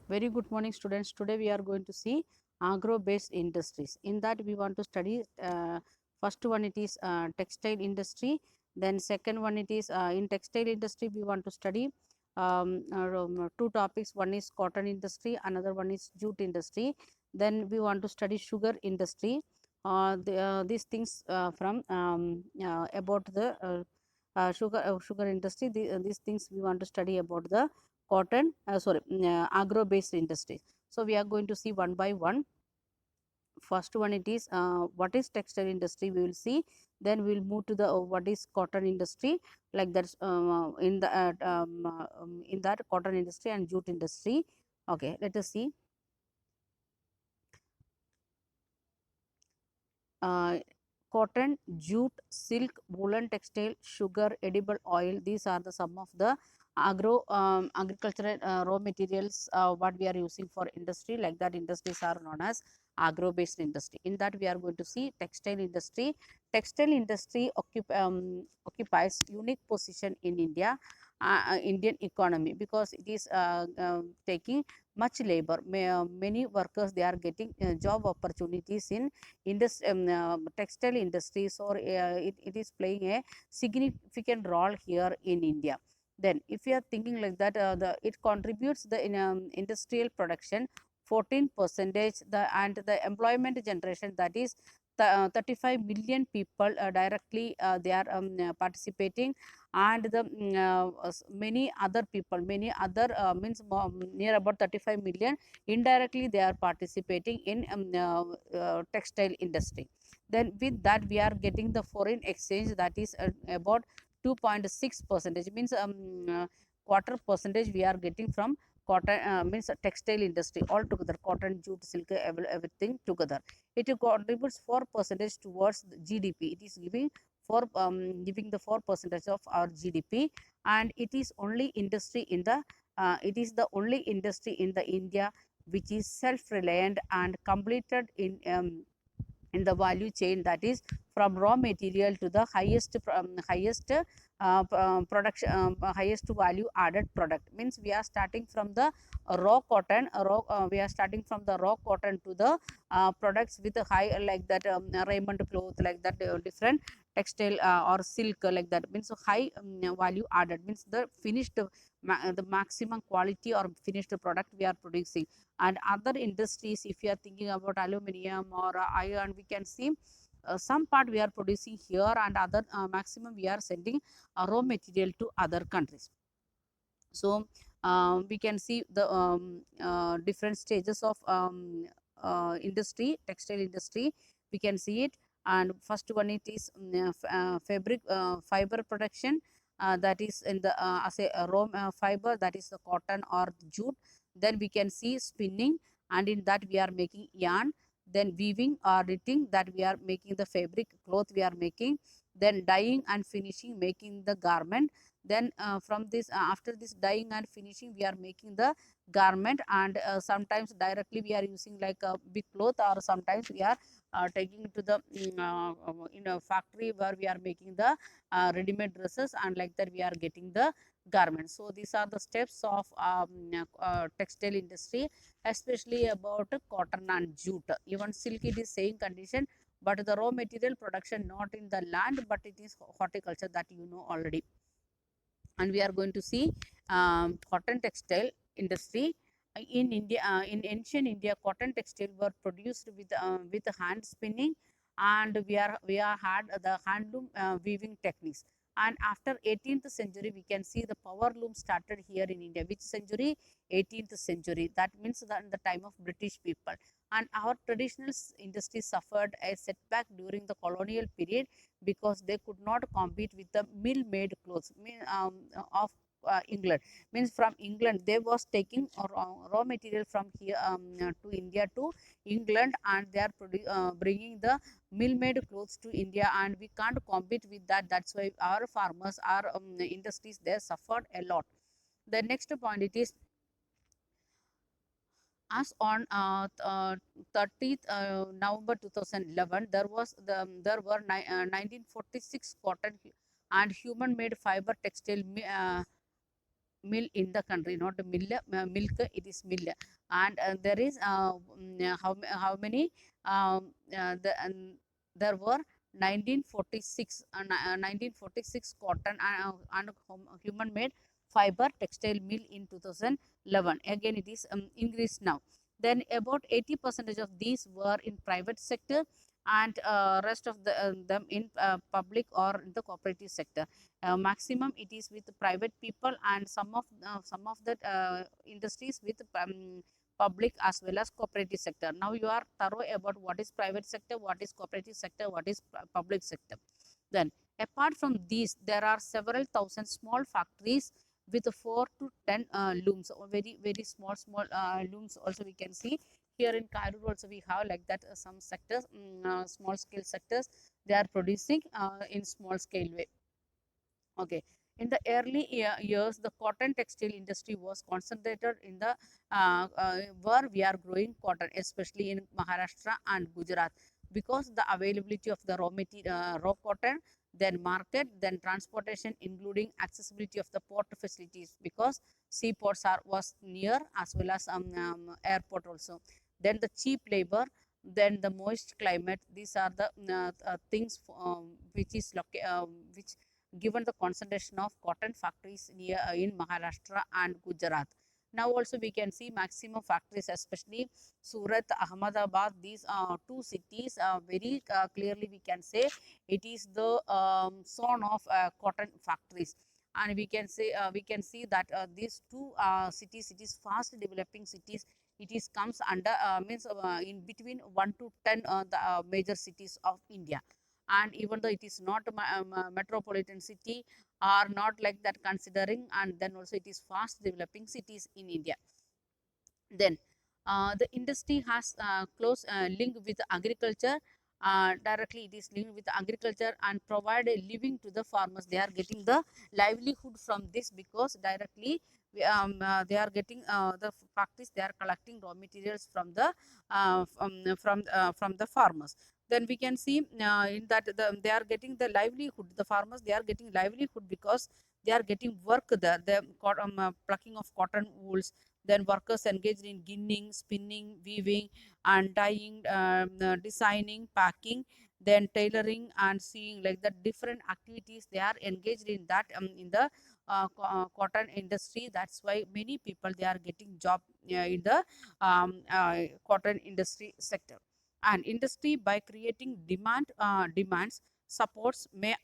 Very good morning, students. Today we are going to see agro-based industries. In that we want to study first one it is textile industry. Then second one it is in textile industry we want to study two topics. One is cotton industry, another one is jute industry. Then we want to study sugar industry. These things from about the sugar industry. These things we want to study about the cotton agro based industry. So we are going to see one by one. First one it is what is textile industry we will see, then we will move to the what is cotton industry, like that in that cotton industry and jute industry. Okay, let us see. uh, Cotton, jute, silk, woolen textile, sugar, edible oil. These are the some of the agricultural raw materials what we are using for industry. Like that, industries are known as agro-based industry. In that, we are going to see textile industry. Textile industry occupies unique position in India, Indian economy, because it is taking much labor. Many workers they are getting job opportunities in textile industries, or it is playing a significant role here in India. Then if you are thinking like that, it contributes the industrial production 14 percentage, and the employment generation, that is 35 million people directly they are participating, and the many other people, many other means near about 35 million indirectly they are participating in textile industry. Then with that we are getting the foreign exchange, that is about 2.6 percentage, means quarter percentage we are getting from cotton, means textile industry altogether, cotton, jute, silk, everything together. It contributes 4 percentage towards the GDP. It is giving the 4 percentage of our GDP, and it is only industry in the it is the only industry in the India which is self-reliant and completed in the value chain, that is from raw material to the highest production, highest value added product. Means we are starting from the raw cotton, we are starting from the raw cotton to the products with a high, like that raiment cloth, like that different textile or silk, like that means high value added, means the finished the maximum quality or finished product we are producing. And other industries, if you are thinking about aluminum or iron, we can see some part we are producing here, and other maximum we are sending raw material to other countries. So we can see the different stages of industry, textile industry, we can see it. And first one it is fabric fiber production, that is in the as a raw fiber, that is the cotton or jute. Then we can see spinning, and in that we are making yarn. Then weaving or knitting, that we are making the fabric cloth we are making. Then dyeing and finishing, making the garment. Then from this after this dyeing and finishing, we are making the garment. And sometimes directly we are using like a big cloth, or sometimes we are taking to the in a factory where we are making the ready-made dresses, and like that we are getting the garments. So these are the steps of textile industry, especially about cotton and jute. Even silk it is same condition, but the raw material production not in the land, but it is horticulture, that you know already. And we are going to see cotton textile industry in India. In ancient India, cotton textile were produced with hand spinning, and we are had the handloom weaving techniques. And after 18th century, we can see the power loom started here in India. Which century? 18th century. That means that in the time of British people. And our traditional industry suffered a setback during the colonial period, because they could not compete with the mill made clothes of England. Means from England they was taking raw material from here to India to England, and they are bringing the mill made clothes to India, and we can't compete with that. That's why our farmers, our industries, they suffered a lot. The next point it is, as on 30th November 2011, there were 1946 cotton and human made fiber textile mill in the country, not mill, milk, it is mill. And there is how many there were 1946 1946 cotton and human made fiber textile mill in 2011. Again it is increased now. Then about 80% of these were in private sector, and rest of them in public or in the cooperative sector. Maximum it is with private people, and some of the industries with public as well as cooperative sector. Now you are thorough about what is private sector, what is cooperative sector, what is public sector. Then apart from these, there are several thousand small factories with 4 to 10 looms, or very small looms also we can see. Here in Cairo also we have like that some sectors, small scale sectors, they are producing in small scale way. Okay. In the early years, the cotton textile industry was concentrated in the where we are growing cotton, especially in Maharashtra and Gujarat, because the availability of the raw material, raw cotton, then market, then transportation, including accessibility of the port facilities, because seaports are was near as well as airport also. Then the cheap labor, then the moist climate. These are the things which is which given the concentration of cotton factories near in Maharashtra and Gujarat. Now also we can see maximum factories, especially Surat, Ahmedabad. These two cities very clearly we can say it is the zone of cotton factories. And we can see that these two cities, it is fast developing cities. It is comes under means in between 1 to 10 the major cities of India. And even though it is not a metropolitan city, are not like that considering, and then also it is fast developing cities in India. Then the industry has close link with agriculture. Directly it is linked with agriculture and provide a living to the farmers. They are getting the livelihood from this, because directly they are getting the practice, they are collecting raw materials from the from the farmers. Then we can see in that they are getting the livelihood, the farmers, they are getting livelihood because they are getting work there, the plucking of cotton wools. Then workers engaged in ginning, spinning, weaving, and dyeing, designing, packing, then tailoring and sewing, like the different activities they are engaged in that in the cotton industry. That's why many people they are getting job in the cotton industry sector. And industry by creating demands supports may